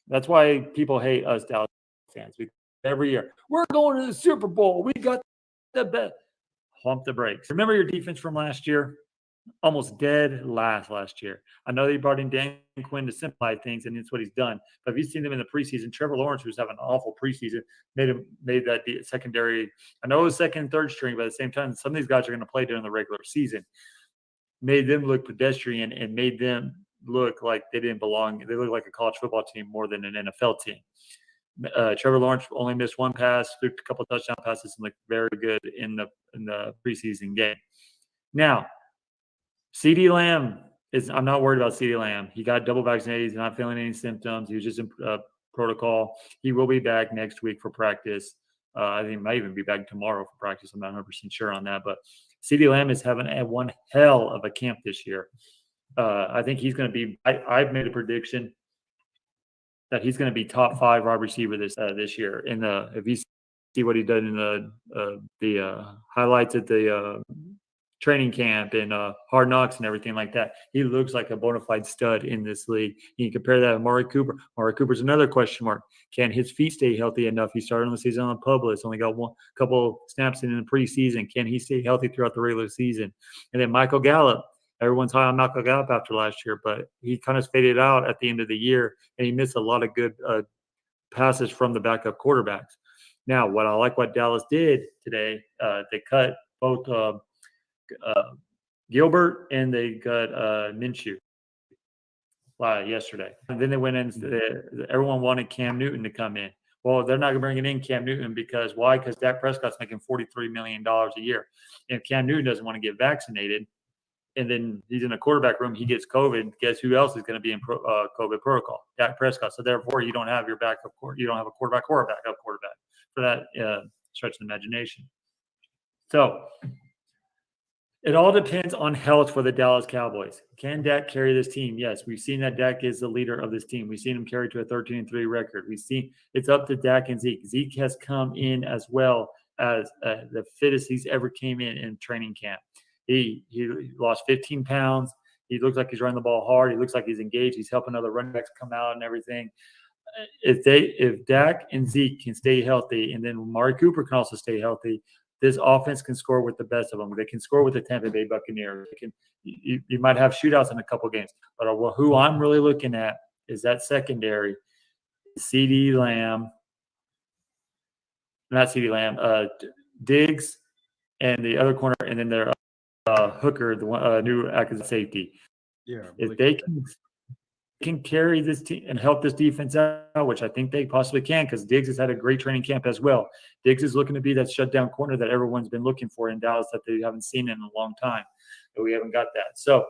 That's why people hate us Dallas fans. Every year, we're going to the Super Bowl. We got the best. Hump the brakes. Remember your defense from last year? Almost dead last year. I know they brought in Dan Quinn to simplify things, and it's what he's done. But have you seen them in the preseason? Trevor Lawrence, who's having an awful preseason, made that secondary. I know it was second and third string, but at the same time, some of these guys are going to play during the regular season. Made them look pedestrian and made them look like they didn't belong. They look like a college football team more than an NFL team. Trevor Lawrence only missed one pass, threw a couple touchdown passes, and looked very good in the preseason game. Now, CeeDee Lamb I'm not worried about CeeDee Lamb. He got double vaccinated. He's not feeling any symptoms. He was just in protocol. He will be back next week for practice. I think he might even be back tomorrow for practice. I'm not 100% sure on that. But CeeDee Lamb is having one hell of a camp this year. I think he's going to be. I've made a prediction that he's going to be top 5 wide receiver this year. If you see what he did in the highlights at the training camp and Hard Knocks and everything like that, he looks like a bona fide stud in this league. You can compare that to Amari Cooper. Amari Cooper's another question mark. Can his feet stay healthy enough? He started on the season on Publix, only got one couple snaps in the preseason. Can he stay healthy throughout the regular season? And then Michael Gallup. Everyone's high on Michael Gallup after last year, but he kind of faded out at the end of the year, and he missed a lot of good passes from the backup quarterbacks. Now, what I like what Dallas did today, they cut both Gilbert and they got Minshew yesterday. And then they went in. Everyone wanted Cam Newton to come in. Well, they're not bringing in Cam Newton because why? Because Dak Prescott's making $43 million a year. And if Cam Newton doesn't want to get vaccinated, and then he's in a quarterback room, he gets COVID. Guess who else is going to be in COVID protocol? Dak Prescott. So therefore, you don't have your backup. You don't have a quarterback or a backup quarterback for that stretch of imagination. So it all depends on health for the Dallas Cowboys. Can Dak carry this team? Yes, we've seen that Dak is the leader of this team. We've seen him carry to a 13-3 record. We've seen it's up to Dak and Zeke. Zeke has come in as well as the fittest he's ever came in training camp. He lost 15 pounds. He looks like he's running the ball hard. He looks like he's engaged. He's helping other running backs come out and everything. If Dak and Zeke can stay healthy, and then Amari Cooper can also stay healthy, this offense can score with the best of them. They can score with the Tampa Bay Buccaneers. You might have shootouts in a couple games, but who I'm really looking at is that secondary. CeeDee Lamb, not CeeDee Lamb, Diggs and the other corner, and then their hooker, the one, new active safety. Yeah. If they can carry this team and help this defense out, which I think they possibly can, because Diggs has had a great training camp as well. Diggs is looking to be that shutdown corner that everyone's been looking for in Dallas that they haven't seen in a long time. But we haven't got that. So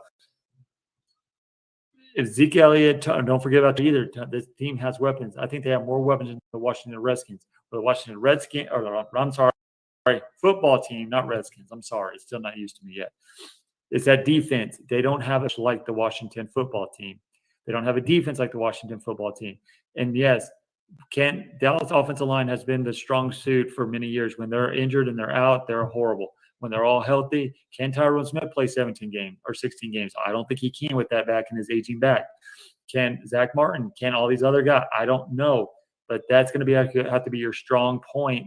if Zeke Elliott, don't forget about either. This team has weapons. I think they have more weapons than the Washington Redskins. Or the Washington Redskins, or I'm sorry, football team, not Redskins. I'm sorry, it's still not used to me yet. It's that defense. They don't have it like the Washington football team. They don't have a defense like the Washington football team. And yes, Dallas offensive line has been the strong suit for many years. When they're injured and they're out, they're horrible. When they're all healthy, can Tyron Smith play 17 games or 16 games? I don't think he can with that back and his aging back. Can Zach Martin? Can all these other guys? I don't know. But that's going to have to be your strong point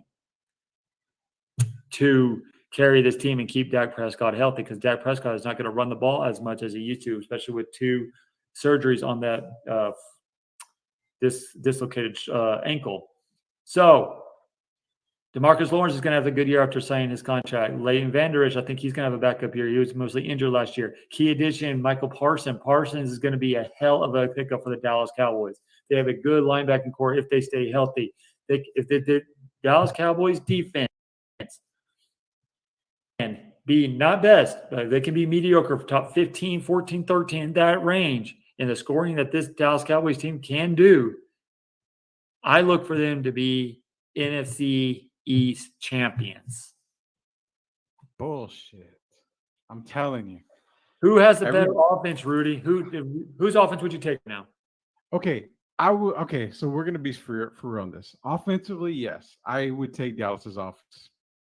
to carry this team and keep Dak Prescott healthy, because Dak Prescott is not going to run the ball as much as he used to, especially with 2 surgeries on that this dislocated ankle. So DeMarcus Lawrence is going to have a good year after signing his contract. Leighton Vander Esch, I think he's going to have a backup year. He was mostly injured last year. Key addition, Michael Parsons. Parsons is going to be a hell of a pickup for the Dallas Cowboys. They have a good linebacking core if they stay healthy. If the Dallas Cowboys defense can be not best, but they can be mediocre for top 15, 14, 13, that range in the scoring that this Dallas Cowboys team can do, I look for them to be NFC East champions. Bullshit. I'm telling you. Who has the better offense, Rudy? Whose offense would you take now? Okay. Okay, so we're gonna be for real on this. Offensively, yes, I would take Dallas's offense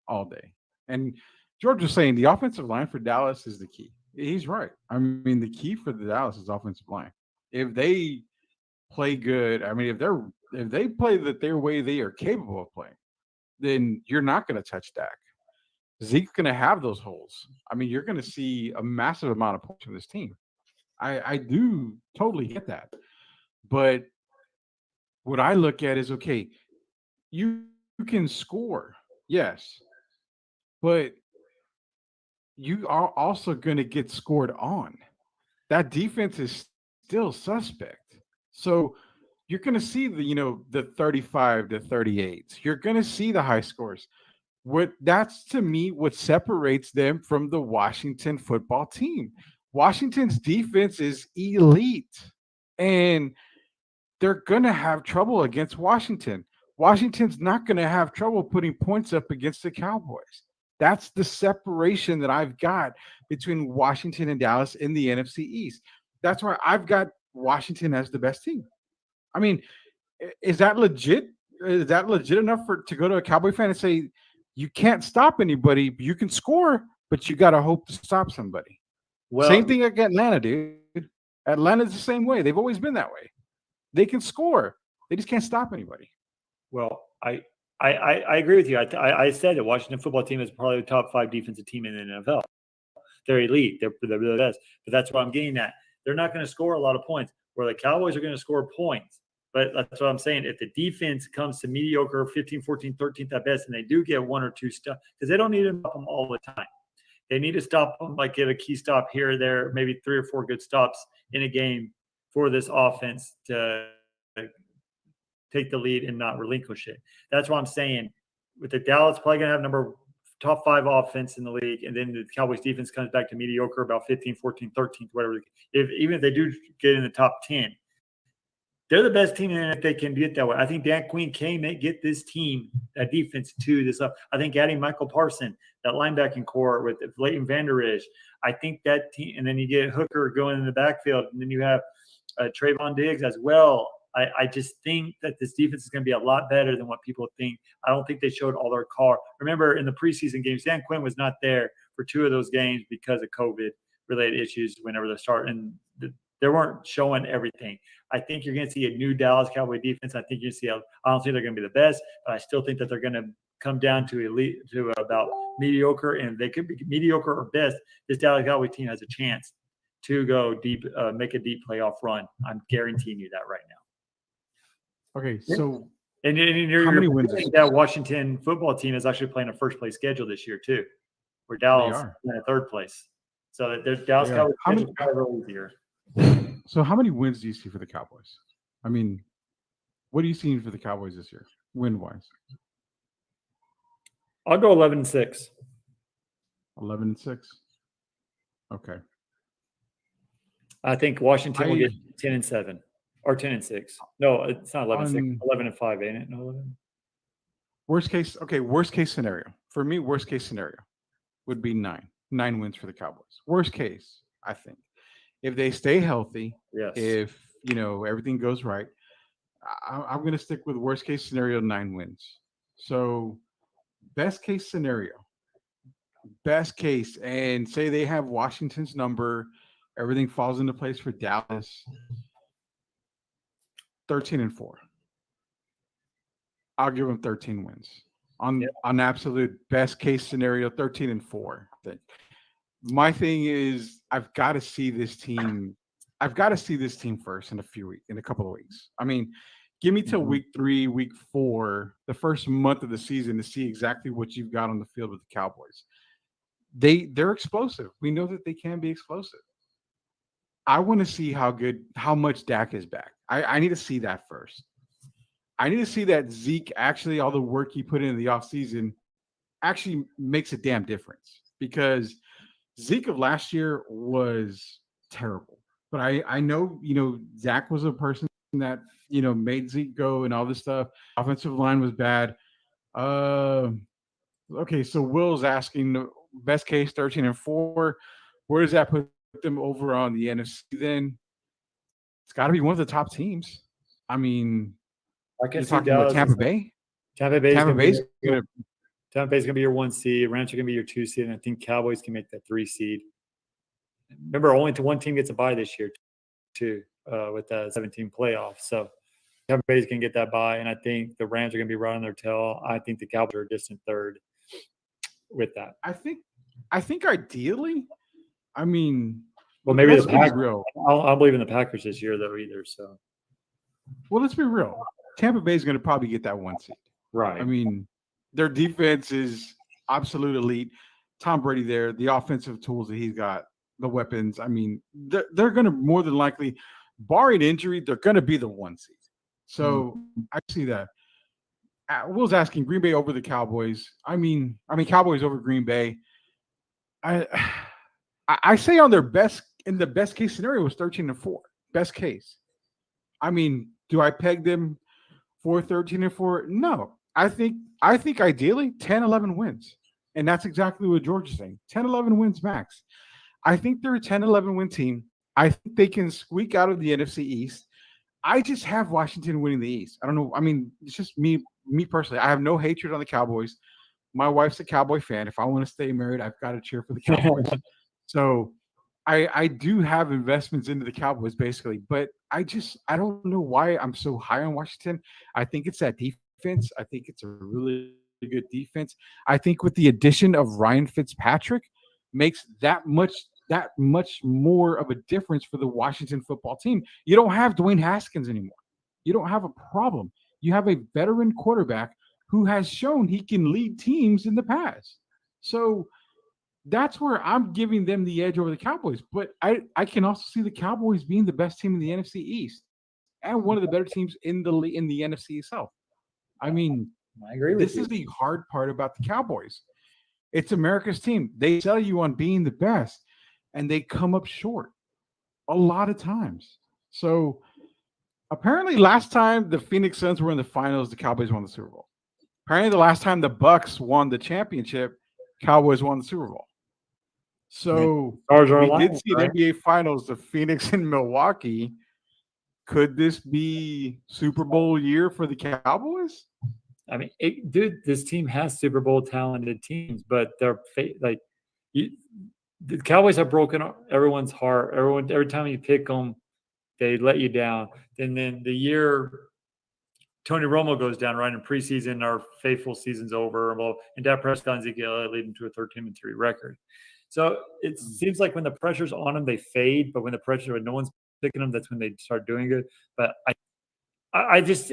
all day. And George was saying the offensive line for Dallas is the key. He's right. I mean, the key for the Dallas is offensive line. If they play good, I mean, if they play their way they are capable of playing, then you're not going to touch Dak. Zeke's going to have those holes. I mean, you're going to see a massive amount of points from this team. I do totally get that. But what I look at is, okay, you can score, yes, but you are also going to get scored on. That defense is still suspect. So you're going to see the 35 to 38s. You're going to see the high scores. That's to me what separates them from the Washington football team. Washington's defense is elite, and they're going to have trouble against Washington. Washington's not going to have trouble putting points up against the Cowboys. That's the separation that I've got between Washington and Dallas in the NFC East. That's why I've got Washington as the best team. I mean, is that legit? Is that legit enough to go to a Cowboy fan and say you can't stop anybody? You can score, but you got to hope to stop somebody. Well, same thing like Atlanta, dude. Atlanta's the same way. They've always been that way. They can score. They just can't stop anybody. Well, I agree with you. I said it. Washington football team is probably the top 5 defensive team in the NFL. They're elite. They're the best. But that's what I'm getting at. They're not going to score a lot of points, where the Cowboys are going to score points. But that's what I'm saying. If the defense comes to mediocre, 15, 14, 13th at best, and they do get 1 or 2 stuff, because they don't need to stop them all the time. They need to stop them, like get a key stop here or there, maybe 3 or 4 good stops in a game for this offense to take the lead and not relinquish it. That's what I'm saying. With the Dallas probably going to have top 5 offense in the league, and then the Cowboys defense comes back to mediocre, about 15, 14, 13th, whatever. Even if they do get in the top 10, they're the best team, and if they can get that way, I think Dan Quinn can get this team, that defense, to this up. I think adding Michael Parsons, that linebacking core with Leighton Vander Esch, I think that team, and then you get Hooker going in the backfield, and then you have Trayvon Diggs as well. I just think that this defense is going to be a lot better than what people think. I don't think they showed all their car. Remember, in the preseason games, Dan Quinn was not there for 2 of those games because of COVID-related issues whenever they start, and they weren't showing everything. I think you're going to see a new Dallas Cowboy defense. I think you're going to see I don't think they're going to be the best, but I still think that they're going to come down to elite, to about mediocre, and they could be mediocre or best. This Dallas Cowboy team has a chance to go deep, make a deep playoff run. I'm guaranteeing you that right now. Okay, so and how many wins? That Washington football team is actually playing a first place schedule this year too. where Dallas are in third place. So there's Dallas They are. Cowboys a little easier. So how many wins do you see for the Cowboys? I mean, what are you seeing for the Cowboys this year, win-wise? I'll go 11-6. 11-6. Okay. I think Washington will get 10-7 or 10-6. No, it's not 11-6. 11-5, ain't it? No, 11. Worst case scenario. For me, worst case scenario would be 9 wins for the Cowboys. Worst case, I think. If they stay healthy, yes. If everything goes right, I'm going to stick with worst case scenario, 9 wins. So best case scenario, and say they have Washington's number, everything falls into place for Dallas, 13-4. I'll give them 13 wins on absolute best case scenario, 13-4. I think. My thing is, I've got to see this team first in a couple of weeks. I mean, give me till week 3, week 4, the first month of the season to see exactly what you've got on the field with the Cowboys. They're explosive. We know that they can be explosive. I want to see how much Dak is back. I need to see that first. I need to see that Zeke actually, all the work he put in the offseason actually makes a damn difference, because Zeke of last year was terrible. But I know, Zach was a person that, made Zeke go and all this stuff. Offensive line was bad. Okay, so Will's asking the best case 13-4. Where does that put them over on the NFC then? It's got to be one of the top teams. I mean, you're talking about Tampa Bay? Tampa Bay's going to be your 1 seed. Rams are going to be your 2 seed. And I think Cowboys can make that 3 seed. Remember, only one team gets a bye this year, too, with the 17 playoffs. So Tampa Bay's going to get that bye. And I think the Rams are going to be right on their tail. I think the Cowboys are a distant third with that. I think ideally, I mean, well, maybe the Packers. I don't believe in the Packers this year, though, either. So, well, let's be real. Tampa Bay is going to probably get that 1 seed. Right. I mean, their defense is absolute elite. Tom Brady there, the offensive tools that he's got, the weapons. I mean, they're going to more than likely, barring injury, they're going to be the 1 seed. So I see that. Will's asking Green Bay over the Cowboys. I mean, Cowboys over Green Bay. I say in the best case scenario was 13-4. Best case. I mean, do I peg them for 13-4? No. I think ideally 10-11 wins. And that's exactly what George is saying. 10-11 wins max. I think they're a 10-11 win team. I think they can squeak out of the NFC East. I just have Washington winning the East. I don't know. I mean, it's just me personally. I have no hatred on the Cowboys. My wife's a Cowboy fan. If I want to stay married, I've got to cheer for the Cowboys. So I do have investments into the Cowboys basically, but I don't know why I'm so high on Washington. I think it's that defense. I think it's a really good defense. I think with the addition of Ryan Fitzpatrick makes that much more of a difference for the Washington football team. You don't have Dwayne Haskins anymore. You don't have a problem. You have a veteran quarterback who has shown he can lead teams in the past. So that's where I'm giving them the edge over the Cowboys. But I can also see the Cowboys being the best team in the NFC East and one of the better teams in the NFC itself. I mean, I agree with you. This is the hard part about the Cowboys. It's America's team. They sell you on being the best, and they come up short a lot of times. So apparently last time the Phoenix Suns were in the finals, the Cowboys won the Super Bowl. Apparently the last time the Bucks won the championship, Cowboys won the Super Bowl. So we did see the NBA Finals, the Phoenix and Milwaukee. Could this be Super Bowl year for the Cowboys? I mean, dude, this team has Super Bowl talented teams, but they're the Cowboys have broken everyone's heart. Every time you pick them, they let you down. And then the year Tony Romo goes down, right in preseason, our faithful season's over. And Dak Prescott and Ezekiel lead them to a 13-3 record. So it seems like when the pressure's on them, they fade. But when no one's picking them, that's when they start doing good. But I just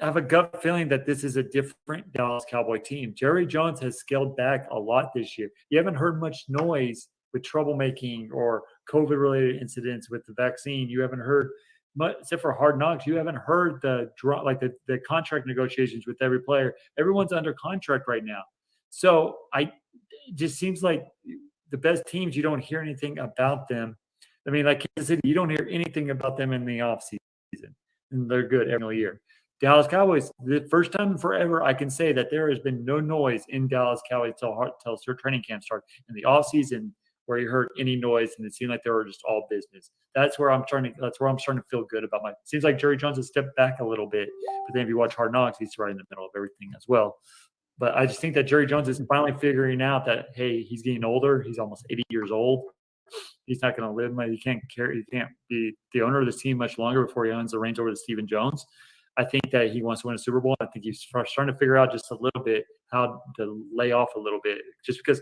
have a gut feeling that this is a different Dallas Cowboy team. Jerry Jones has scaled back a lot this year. You haven't heard much noise with troublemaking or COVID-related incidents with the vaccine. You haven't heard much, except for Hard Knocks. You haven't heard the contract negotiations with every player. Everyone's under contract right now. So it just seems like the best teams, you don't hear anything about them. I mean, like Kansas City, you don't hear anything about them in the offseason. And they're good every year. Dallas Cowboys, the first time in forever, I can say that there has been no noise in Dallas Cowboys until training camp started. In the offseason, where you heard any noise and it seemed like they were just all business. That's where I'm starting to feel good about my. Seems like Jerry Jones has stepped back a little bit, but then if you watch Hard Knocks, he's right in the middle of everything as well. But I just think that Jerry Jones is finally figuring out that, hey, he's getting older. He's almost 80 years old. He's not going to live. He can't be the owner of this team much longer before he hands the reins over to Stephen Jones. I think that he wants to win a Super Bowl. I think he's starting to figure out just a little bit how to lay off a little bit. Just because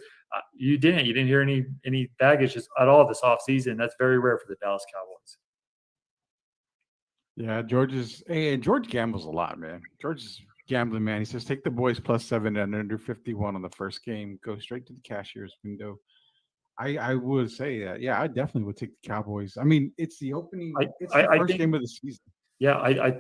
you didn't hear any baggage at all this offseason. That's very rare for the Dallas Cowboys. Yeah, George gambles a lot, man. George is gambling, man. He says take the boys +7 and under 51 on the first game. Go straight to the cashier's window. I would say that. Yeah, I definitely would take the Cowboys. I mean, it's the opening. It's the first game of the season. Yeah,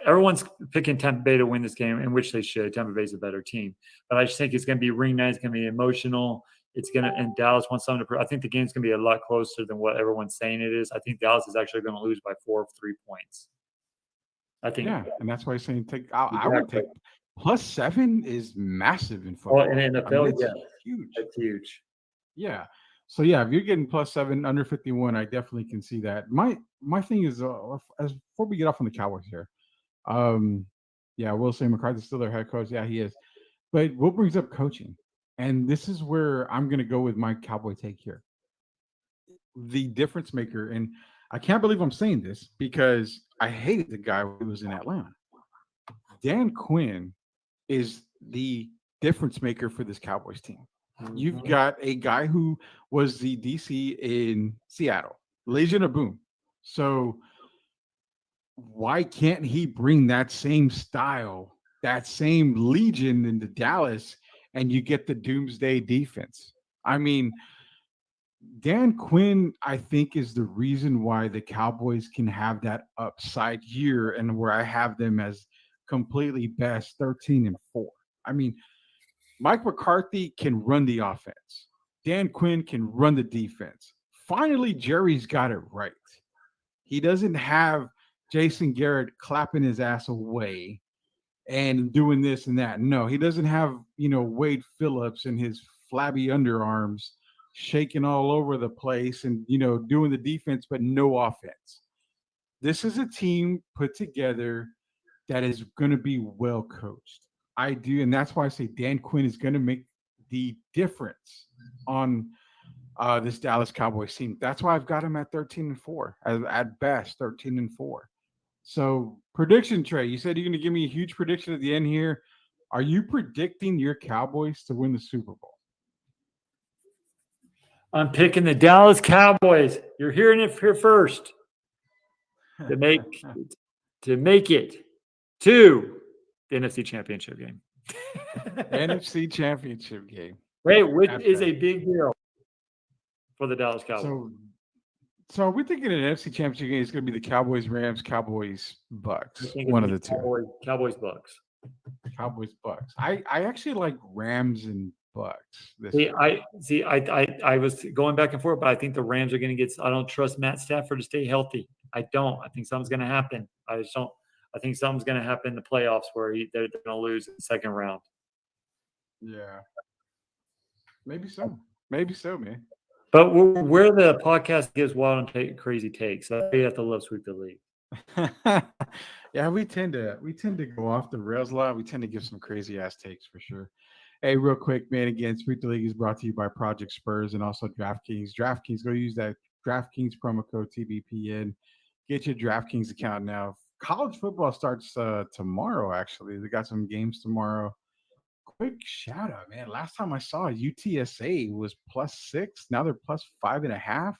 everyone's picking Tampa Bay to win this game, in which they should. Tampa Bay's a better team, but I just think it's going to be ring night. It's going to be emotional. And Dallas wants something to. I think the game's going to be a lot closer than what everyone's saying it is. I think Dallas is actually going to lose by 4 or 3 points. I think. Yeah, and that's why I'm saying take. I would take +7 is massive in football. Well, in NFL, it's huge. It's huge. Yeah. So yeah, if you're getting +7 under 51, I definitely can see that. My thing is, as before we get off on the Cowboys here, yeah, Will say McCarthy's still their head coach. Yeah, he is. But Will brings up coaching, and this is where I'm going to go with my Cowboy take here. The difference maker, and I can't believe I'm saying this because I hated the guy who was in Atlanta. Dan Quinn is the difference maker for this Cowboys team. You've got a guy who was the DC in Seattle, Legion of Boom. So why can't he bring that same style, that same Legion into Dallas, and you get the doomsday defense? I mean, Dan Quinn, I think, is the reason why the Cowboys can have that upside year and where I have them as completely best 13-4. I mean, Mike McCarthy can run the offense. Dan Quinn can run the defense. Finally, Jerry's got it right. He doesn't have Jason Garrett clapping his ass away and doing this and that. No, he doesn't have, Wade Phillips and his flabby underarms shaking all over the place and, doing the defense, but no offense. This is a team put together that is going to be well coached. I do, and that's why I say Dan Quinn is going to make the difference on this Dallas Cowboys team. That's why I've got him at 13-4, at best 13-4. So prediction, Trey, you said you're going to give me a huge prediction at the end here. Are you predicting your Cowboys to win the Super Bowl? I'm picking the Dallas Cowboys. You're hearing it here first. To make it to the NFC Championship game. NFC Championship game. Right, which is a big deal for the Dallas Cowboys. So are we thinking an NFC Championship game is going to be the Cowboys, Rams, Cowboys, Bucks? One of the two. Cowboys, Bucks. Cowboys, Bucks. I actually like Rams and Bucks. I was going back and forth, but I think the Rams are going to get. I don't trust Matt Stafford to stay healthy. I don't. I think something's going to happen. I just don't. I think something's going to happen in the playoffs where they're going to lose in the second round. Yeah. Maybe so. Maybe so, man. But where the podcast gives wild and crazy takes, you have to love Sweep the League. Yeah, we tend to go off the rails a lot. We tend to give some crazy ass takes for sure. Hey, real quick, man. Again, Sweep the League is brought to you by Project Spurs and also DraftKings. DraftKings, go use that DraftKings promo code TBPN. Get your DraftKings account now. College football starts tomorrow, actually. They got some games tomorrow. Quick shout out, man. Last time I saw UTSA was +6. Now they're +5.5.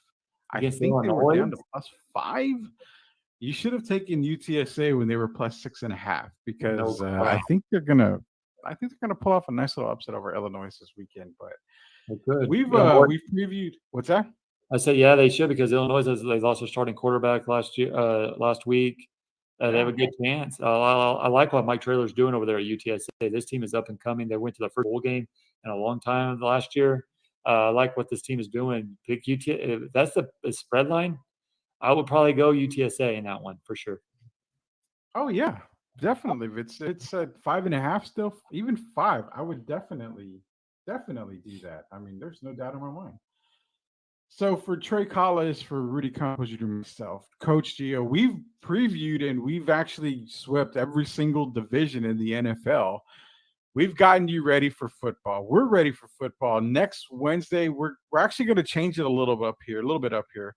I think they were down to +5. You should have taken UTSA when they were plus 6.5 because No I crap. think they're gonna pull off a nice little upset over Illinois this weekend. But They could. we've Yeah, we've previewed what's that? I said, yeah, they should because Illinois they lost their starting quarterback last week. They have a good chance. I like what Mike Traylor's doing over there at UTSA. This team is up and coming. They went to the first bowl game in a long time last year. I like what this team is doing. Pick UTSA. If that's the spread line, I would probably go UTSA in that one for sure. Oh yeah, definitely. If it's at 5.5 still, even 5, I would definitely do that. I mean, there's no doubt in my mind. So for Trey Collis, for Rudy Campos, and myself, Coach Gio, we've previewed and we've actually swept every single division in the NFL. We've gotten you ready for football. We're ready for football. Next Wednesday, we're actually going to change it a little bit up here.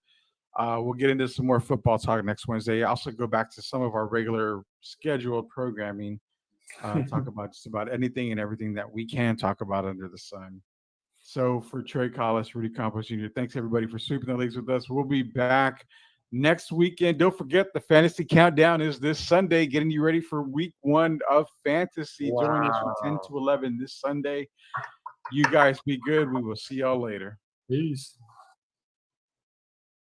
We'll get into some more football talk next Wednesday. Also go back to some of our regular scheduled programming. Talk about just about anything and everything that we can talk about under the sun. So for Trey Collis, Rudy Campos Jr., thanks everybody for sweeping the leagues with us. We'll be back next weekend. Don't forget the fantasy countdown is this Sunday, getting you ready for week 1 of fantasy. Wow. Join us from 10 to 11 this Sunday. You guys be good. We will see y'all later. Peace.